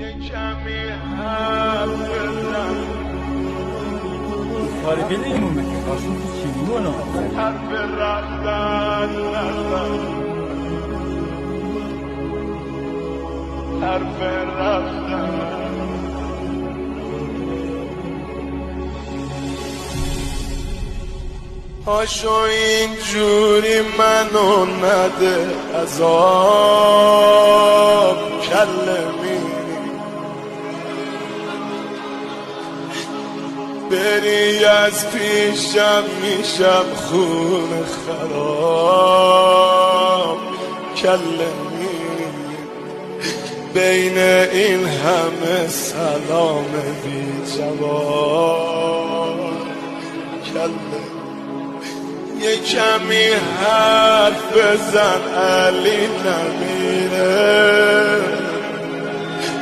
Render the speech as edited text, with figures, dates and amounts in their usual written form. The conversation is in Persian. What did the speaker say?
کمی حرف بزن تاریخی دیگمون بکن آشون تو چی میگونو حرف رفتن نزن حرف رفتن هاشو اینجوری منو نده عذاب کله میری بری از پیشم میشم خون خراب کله میری بین این همه سلام بی جواب کله یه کمی حرف بزن علی نمیره